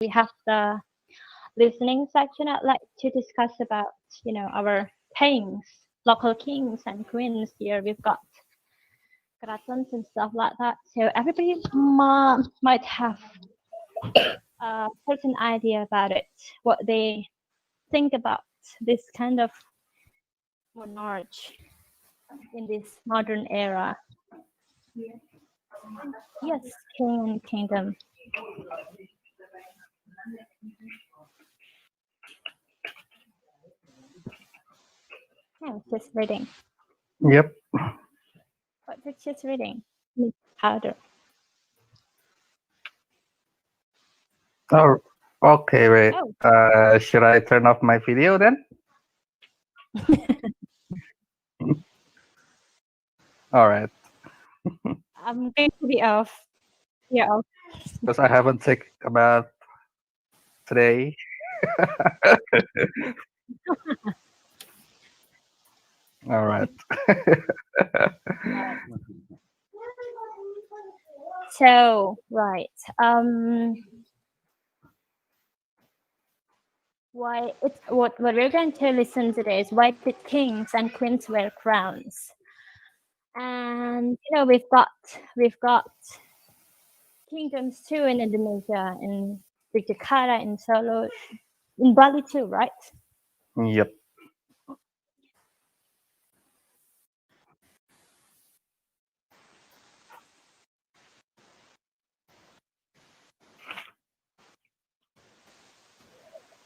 we have the listening section, I'd like to discuss about, our kings, local kings and queens here. We've got gratans and stuff like that. So everybody might have a certain idea about it, what they think about this kind of monarch in this modern era. Yes, king and kingdom. Yeah, just reading. Yep. What did just reading? Powder. Oh, okay, wait. Oh. Should I turn off my video then? All right. I'm going to be off. Yeah, off. Because I haven't taken a bath today. All right. So, right. Why it's what we're going to listen today is why did kings and queens wear crowns? And we've got kingdoms too in Indonesia, in Jakarta, in Solo, in Bali too, right? Yep.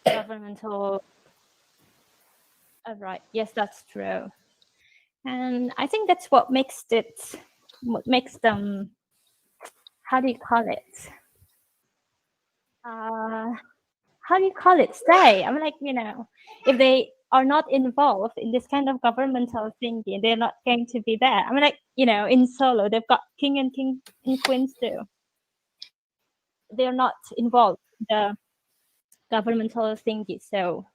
Governmental. Right. Yes, that's true. And I think that's what makes them. How do you call it? How do you call it? Stay. I'm like, if they are not involved in this kind of governmental thinking, they're not going to be there. I mean, like, in Solo, they've got king and queens too. They're not involved in the governmental thinking, so.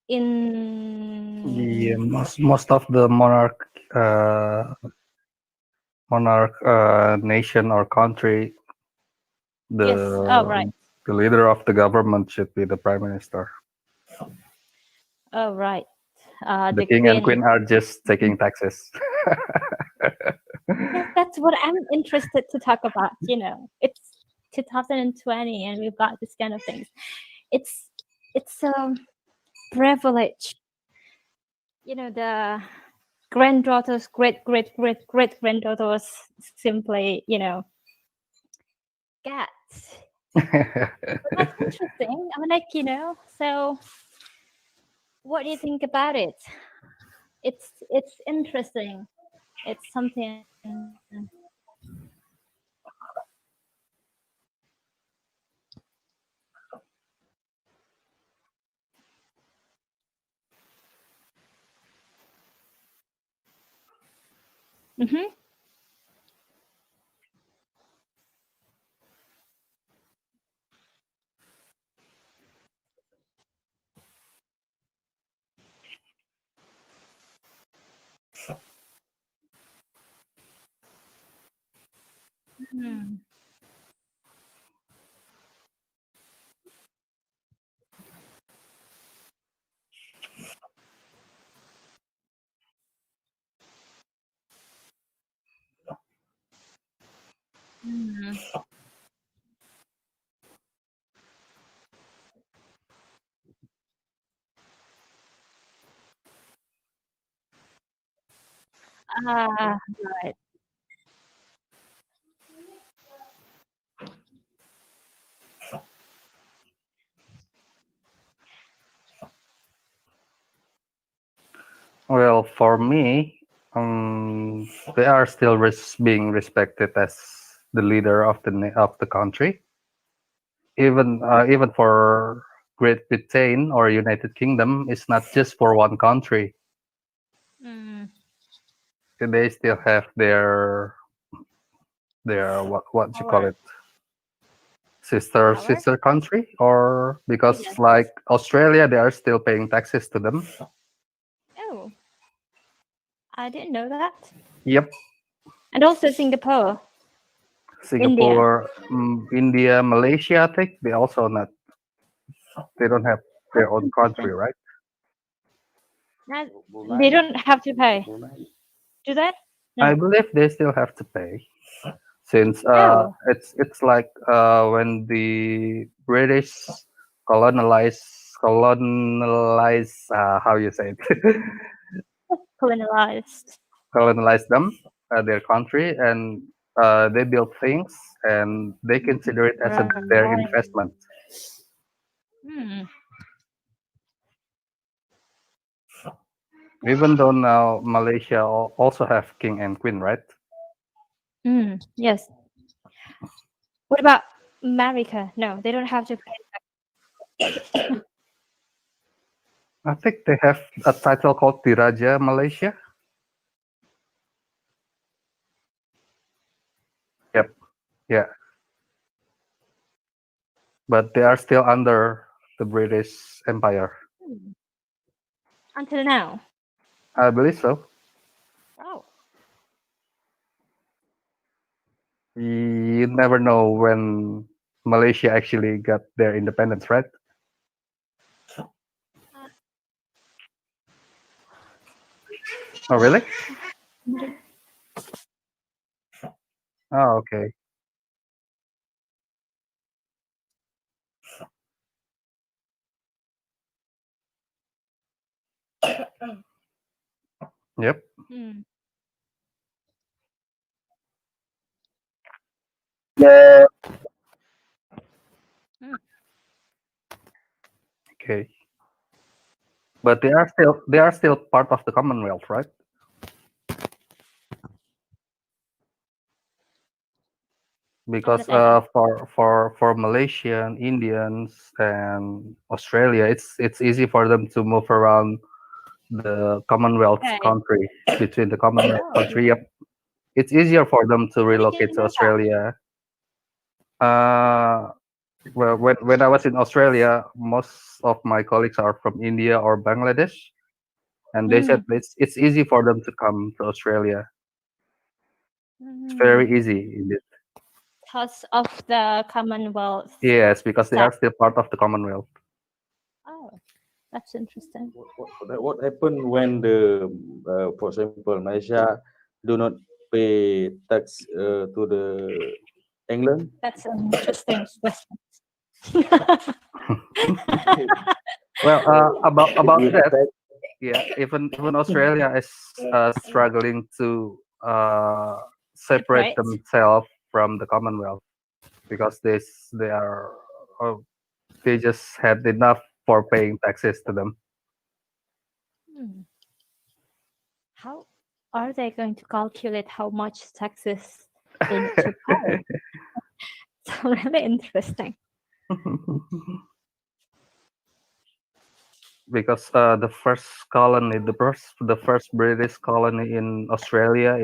Yeah, most of the monarch nation or country, Yes. Oh, right. the leader of the government should be the prime minister. Oh, right. The king and queen are just taking taxes. Yes, that's what I'm interested to talk about. It's 2020 and we've got this kind of things. It's a privilege. The granddaughters, great granddaughters simply, get. That's interesting. I mean, like, so what do you think about it? It's interesting. It's something. Mm-hmm. Hmm. Hmm. Right. Well, for me, they are still being respected as the leader of the country. Even for Great Britain or United Kingdom, it's not just for one country. Mm. they still have their what you call Power. it, sister Power? country, or because Yes. like Australia, they are still paying taxes to them. Oh, I didn't know that. Yep, And also Singapore, India. Singapore, India, Malaysia. I think they also not. They don't have That's their own country, interesting. right? That, they Brunei, don't have to pay, Brunei. do they? I No. believe they still have to pay since Oh. it's like when the British colonialize how you say it Colonialized. colonize them their country, and they build things and they consider it as their Right. investment. Hmm. Even though now Malaysia also have king and queen, right? Yes. What about America? No, they don't have to pay. I think they have a title called Diraja Malaysia. Yep. Yeah. But they are still under the British Empire. Until now. I believe so. Oh. You never know when Malaysia actually got their independence, right? Oh, really? Oh, okay. Yep. Hmm. Okay. But they are still part of the Commonwealth, right? Because Bangladesh. for Malaysian, Indians, and Australia, it's easy for them to move around the Commonwealth Okay. country between the Commonwealth Oh, country. Yep. It's easier for them to I relocate didn't to know that. Australia. Uh, well, when I was in Australia, most of my colleagues are from India or Bangladesh, and they said Mm. it's easy for them to come to Australia. It's very Mm. easy indeed. Because of the Commonwealth Yes, because they stuff. are still part of the Commonwealth. Oh, that's interesting. What happened when the, for example, Malaysia do not pay tax to the England? That's an interesting question. Well, about With that, tax, yeah, even Australia is struggling to separate Separate. themselves from the Commonwealth because they are oh, they just had enough for paying taxes to them. Hmm. How are they going to calculate how much taxes they need to pay? So really interesting. Because the first British colony in Australia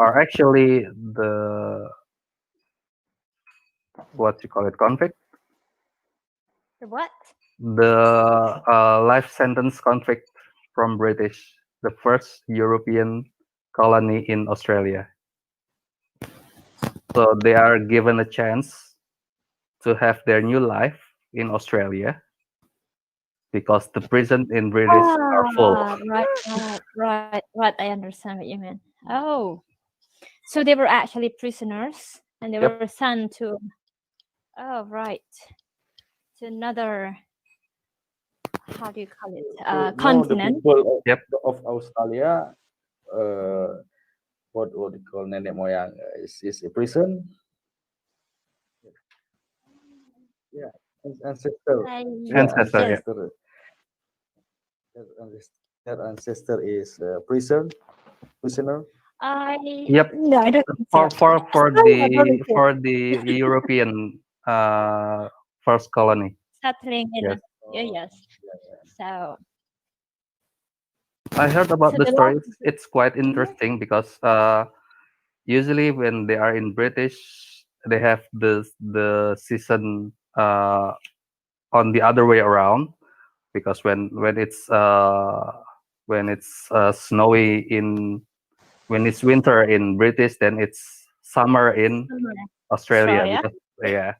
are actually the what you call it convict, The what? the life sentence convict from British, the first European colony in Australia. So they are given a chance to have their new life in Australia because the prison in British are full. Right. I understand what you mean. Oh, so they were actually prisoners and they Yep. were sent to, oh, right, to another, how do you call it, so now the continent. people Yep. of Australia, what they call nenek moyang is a prison. Yeah, ancestor. Yeah, Ancestor. Yeah. Yes. ancestor. Their ancestor is prisoner. Yep. No, I don't think For so. for for Australia the volunteer for the European first colony. settling in. Yes. Yeah, yes. Yeah, yeah. So I heard about So the the story. last, It's quite interesting because usually when they are in British, they have the season on the other way around, because when it's snowy in when it's winter in British, then it's summer in summer, Australia, Australia.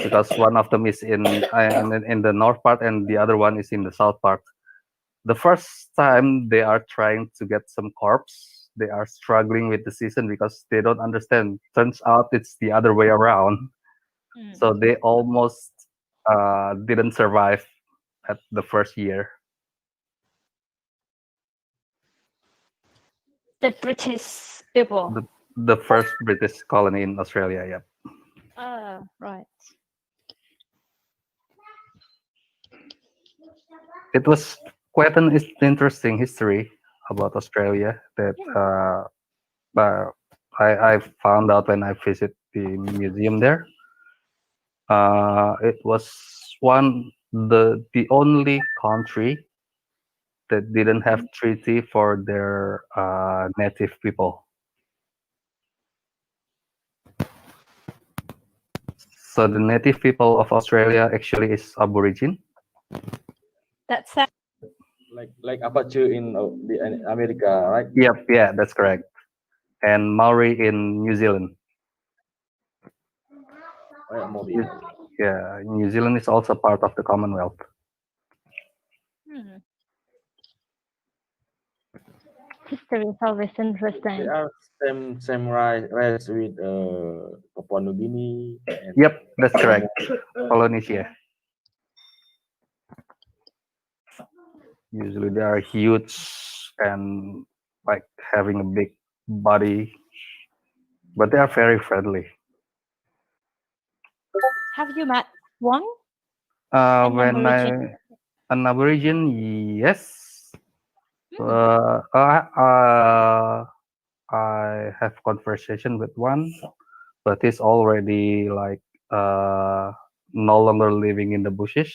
because one of them is in the north part and the other one is in the south part. The first time they are trying to get some corpse, they are struggling with the season because they don't understand. Turns out it's the other way around. Mm. So they almost didn't survive at the first year. The British people. The first British colony in Australia, yeah. Oh, right. It was quite an interesting history about Australia that Yeah. I found out when I visit the museum there. It was the only country that didn't have treaty for their native people. So the native people of Australia actually is Aborigine. That's sad. Like Apache in America, right? Yep, yeah, that's correct. And Maori in New Zealand. Maori. Yeah, New Zealand is also part of the Commonwealth. Hmm. History is always interesting. They are same race with Papua New Guinea. And Yep, that's correct. Polynesia. Usually they are huge and like having a big body, but they are very friendly. Have you met one? An When Aborigine? an Aborigine, yes. Hmm. I have conversation with one, but he's already like no longer living in the bushes.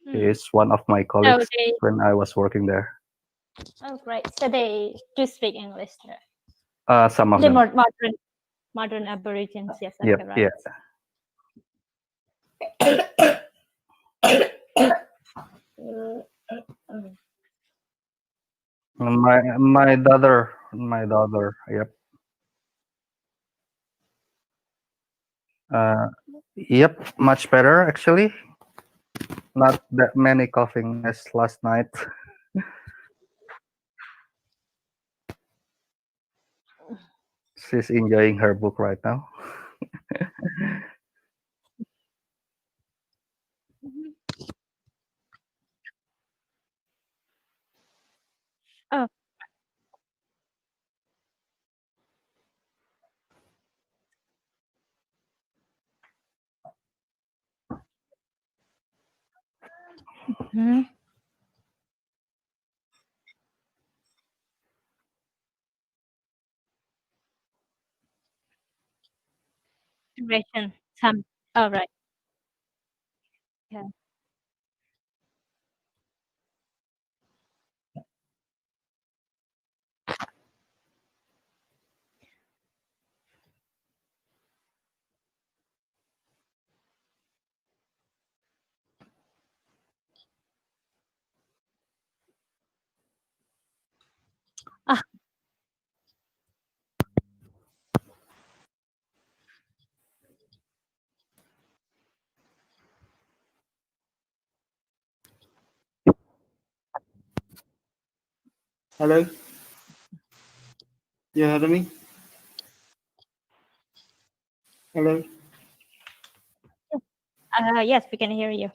He Hmm. is one of my So colleagues they, when I was working there. oh great. So they do speak English there. Some of The them. modern Aborigines, yes, Yep, okay, right. yeah. My daughter, yep. Yep, much better actually. Not that many coughing as last night. She's enjoying her book right now. Mhm. Oh, mhm. Duration. Some. Oh, right. Yeah. Ah, Hello, you heard me? Hello. yes, we can hear you.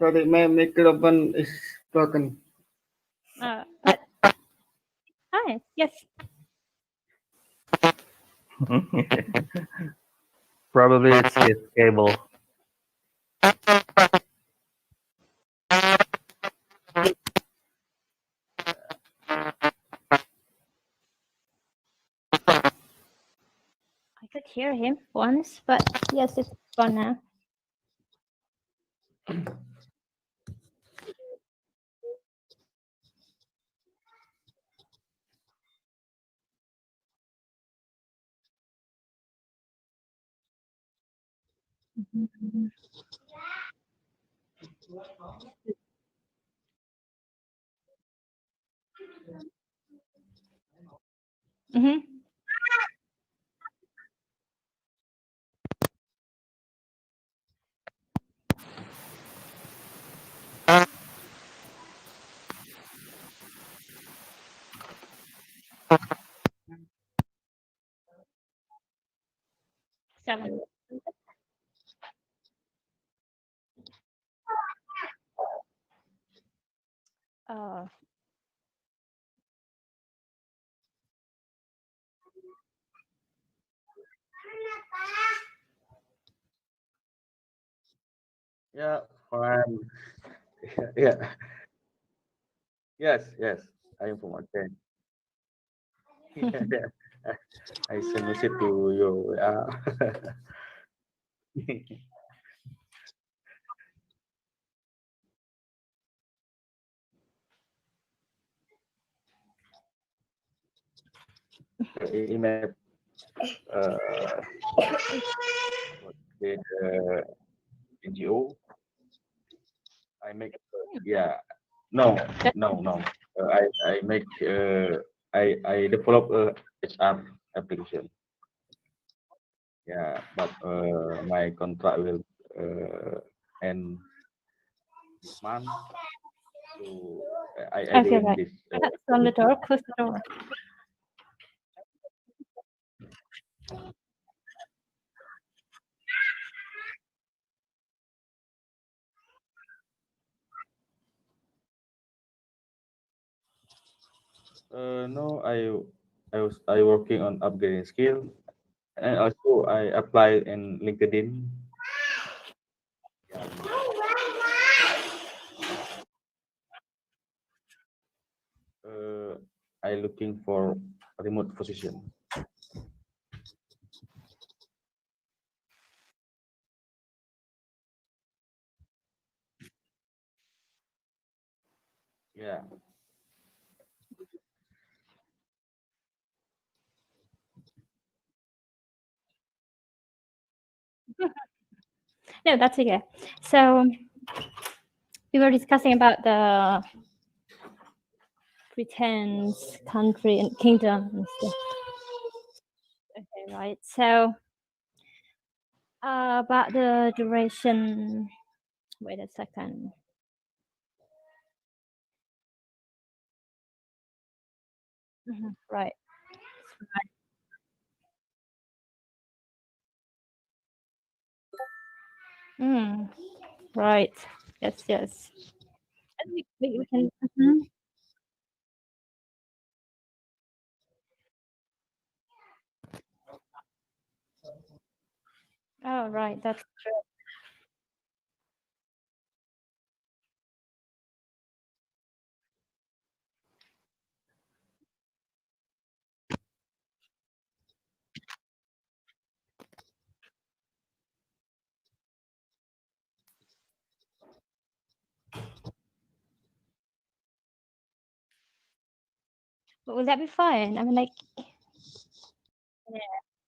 Sorry, my microphone is broken. But hi. Yes. Probably it's his cable. I could hear him once, but yes, it's gone now. Mm-hmm. Seven. Uh, Yeah, fine. Yeah. Yes, yes. I am from Aceh. Yeah, I send message to you. Email uh, with NGO. I make yeah. No, no. I make I develop a HR application. Yeah, but my contract will end this month. So I okay, doing right. this. That's on the door. Close the door. No, I working on upgrading skill, and also I apply in LinkedIn. Uh, I looking for remote position. Yeah. No, that's okay. So we were discussing about the pretense country and kingdom and stuff. Okay, right. So about the duration. Wait a second. Right. Mm, right. Yes, yes. And we can. Mhm. Oh, right. That's true. But will that be fine? I mean, like,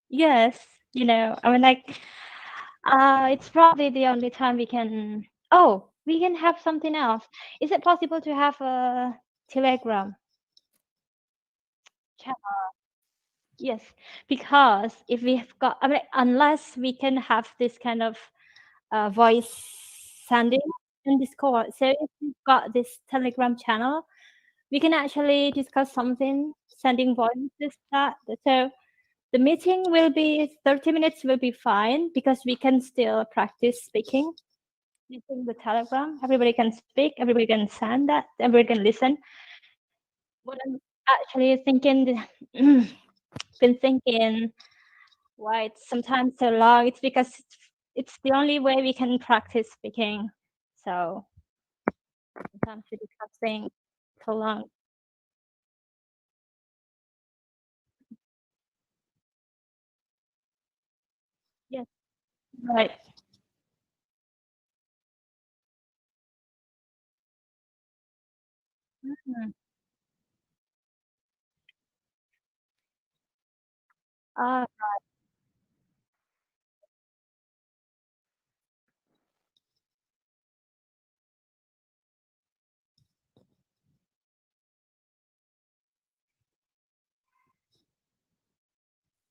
yes, I mean, like, it's probably the only time we can. Oh, we can have something else. Is it possible to have a Telegram chat? Yes, because if we've got, I mean, unless we can have this kind of voice sending in Discord. So if we've got this Telegram channel, we can actually discuss something, sending voices that. So the meeting will be 30 minutes will be fine because we can still practice speaking using the Telegram. Everybody can speak, everybody can send that, everybody can listen. What I'm actually thinking, been thinking why it's sometimes so long. It's because it's the only way we can practice speaking. So sometimes we discussing so long. Yes, right. Mhm. Uh,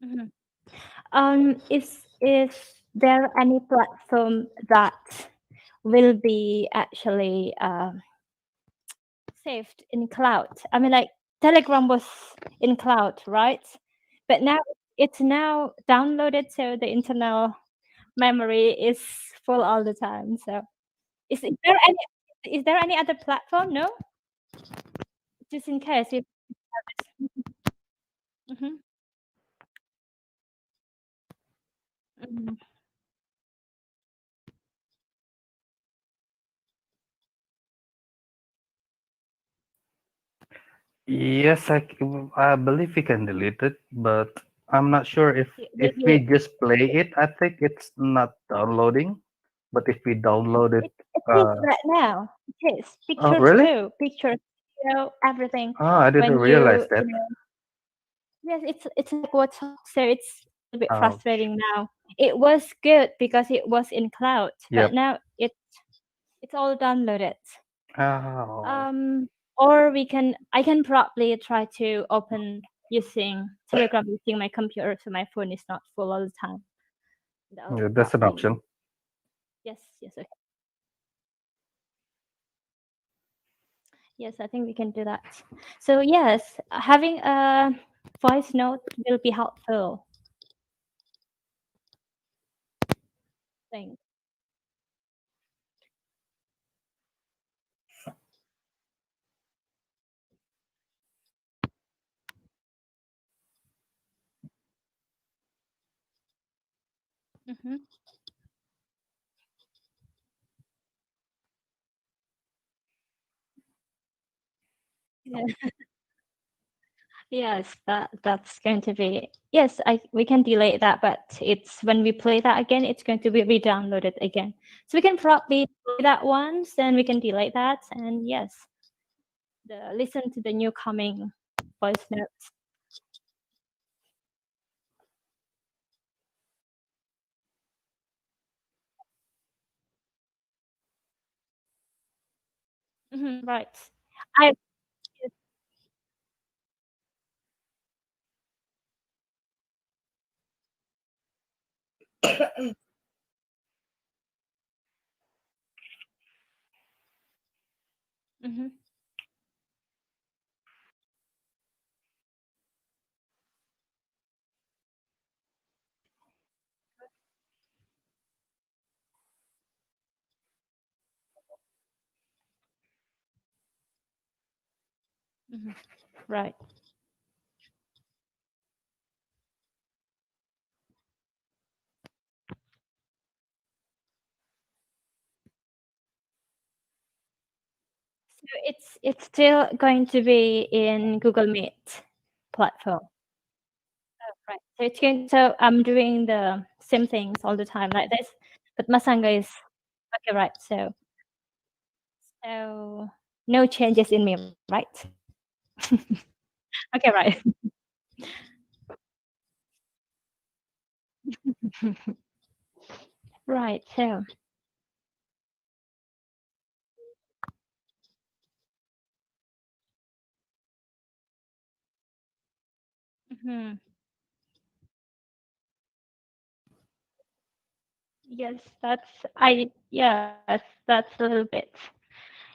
mhm. Is there any platform that will be actually saved in cloud? I mean, like Telegram was in cloud, right? But now it's now downloaded, so the internal memory is full all the time. So, is there any other platform? No, just in case if. Mhm, mhm. Yes, I believe we can delete it, but I'm not sure if we Maybe just play it. I think it's not downloading, but if we download it, it is right now. It is oh pictures really? too, pictures, everything. Oh, I didn't When realize that. yes, it's like WhatsApp, so it's a bit Oh, frustrating now. It was good because it was in cloud, but yep. now it's all downloaded. Oh, Um, or I can probably try to open using Telegram using my computer, so my phone is not full all the time. That'll yeah, that's an probably option. yes, okay. Yes, I think we can do that. So yes, having a voice note will be helpful. Thing. Hmm. Yeah. Yes, that's going to be yes. I we can delay that, but it's when we play that again, it's going to be re-downloaded again. So we can probably play that once, then we can delete that, and yes, the listen to the new coming voice notes. Hmm, right. I. Hmm. Hmm. Right. So it's still going to be in Google Meet platform. Right. So it's going so I'm doing the same things all the time like this, but Masanga is okay, right. So no changes in me, right? Okay, right. Right. So mhm. Yes, yes, that's a little bit.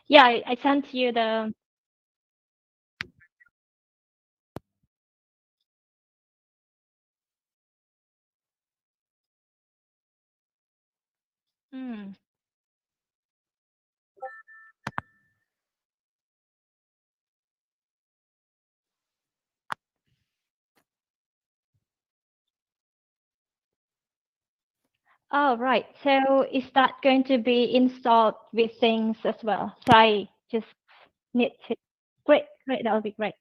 Yeah, I sent you the mm, Oh, right. So is that going to be installed with things as well? So I just need to. Great, great. That would be great.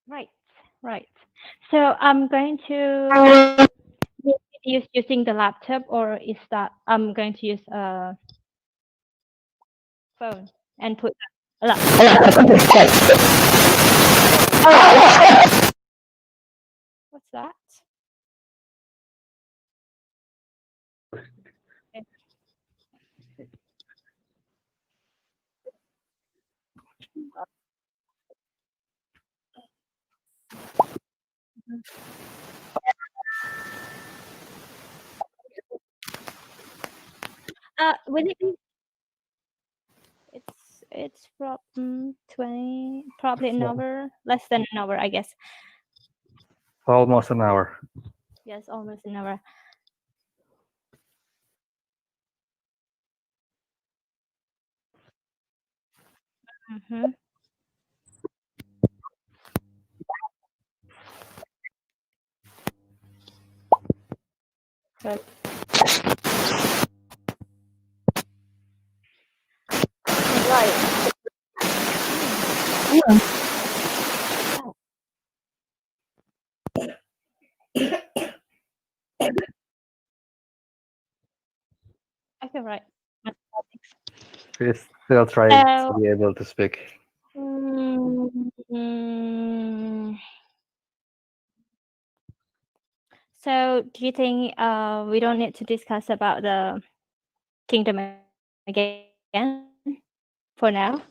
Right, right. So I'm going to use using the laptop, or is that I'm going to use a phone and put a laptop? Oh, what's that? Okay. Will it be? It's from 20, probably an Yeah. hour, less than an hour, I guess. Almost an hour. Yes, almost an hour. Mm-hmm. Right. Right. Okay, right. Mathematics. He's still trying to So, be able to speak. mm, so do you think we don't need to discuss about the kingdom again for now?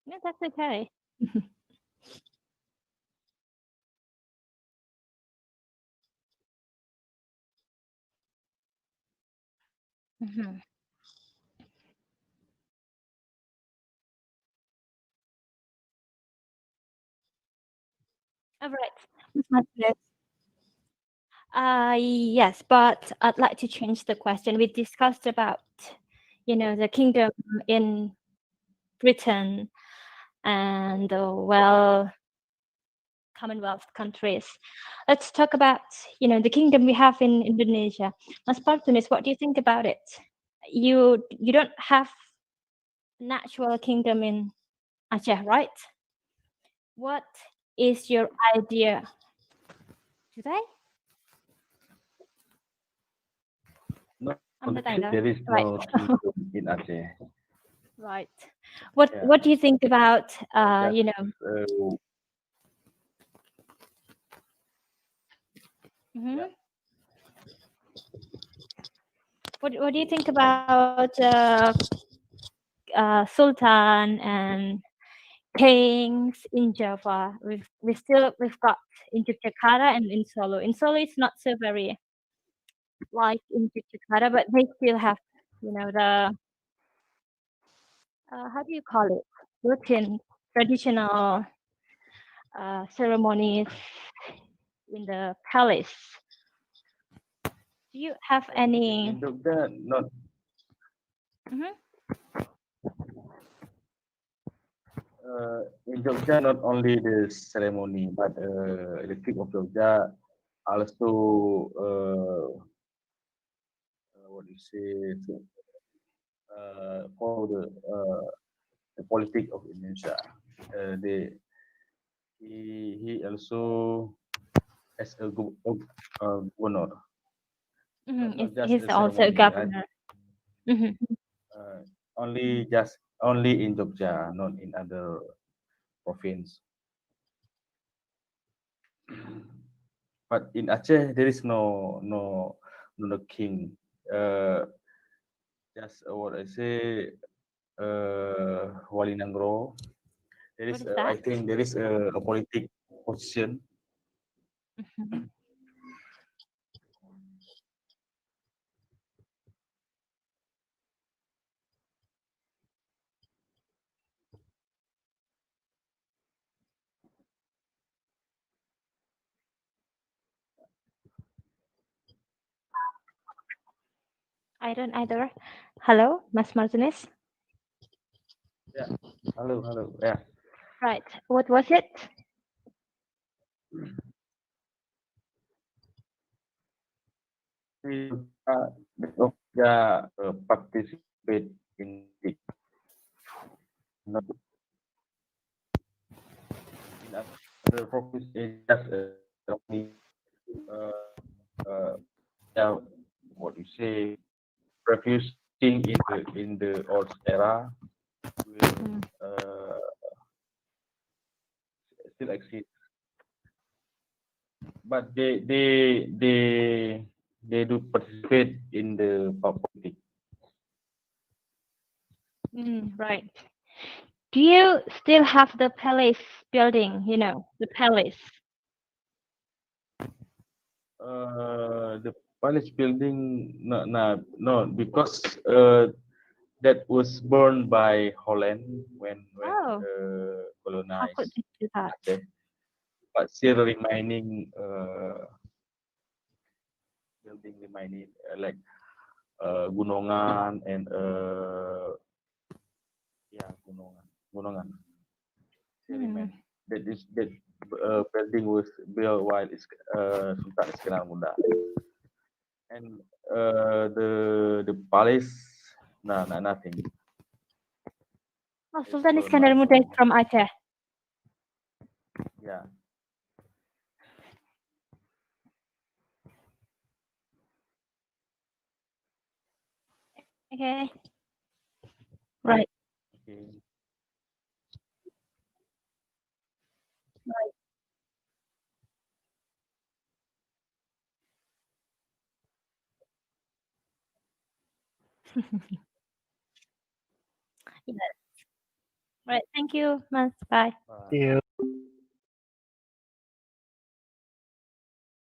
No, that's okay. Mhm. All right. Mathematics. Yes, but I'd like to change the question. We discussed about, the kingdom in Britain and well, Commonwealth countries. Let's talk about, the kingdom we have in Indonesia. Mas Partunis, what do you think about it? You don't have an actual kingdom in Aceh, right? What is your idea? Did I? No, I'm the title. there is Right. no kingdom in Aceh. Right. What Yeah, What do you think about just yeah. mhm. What do you think about Sultan and kings in Java? We've got in Yogyakarta and in Solo. In Solo, it's not so very like in Yogyakarta, but they still have, the how do you call it? Routine, traditional ceremonies in the palace. Do you have any? In Jogja, not Mhm. in Jogja, not only the ceremony, but the King of Jogja also what do you say for the politics of Indonesia. They he also as a governor, not just He's a also a ceremony, right? governor. Mhm. Uh, only in Jogja, not in other province. But in Aceh, there is no king. Uh, just what I say, Wali Nangro. There What is, is I that? think, there is a politic position. Mhm. I don't either. Hello, Mas Martinez. Hello, hello. Yeah. Right. What was it? Yeah, participate in it. Not in other focus areas. Only, uh, uh, yeah, what you say, refusing in the old era will Mm. still exist, but they do participate in the politics. Right. Do you still have the palace building? The palace. The palace building, no, because that was burned by Holland when Oh, how could colonized they do that? Aceh, but still remaining building remaining like Gunungan and yeah, Gunungan still Hmm. remain. That building was built while Sultan Iskandar Muda, and the palace, nothing. Oh, It's Sultan burned by Iskandar Muda is Holland. from Aceh. Yeah. Okay. Right. Okay. Yes. Right. Thank you, Mas. Bye. Bye. See you.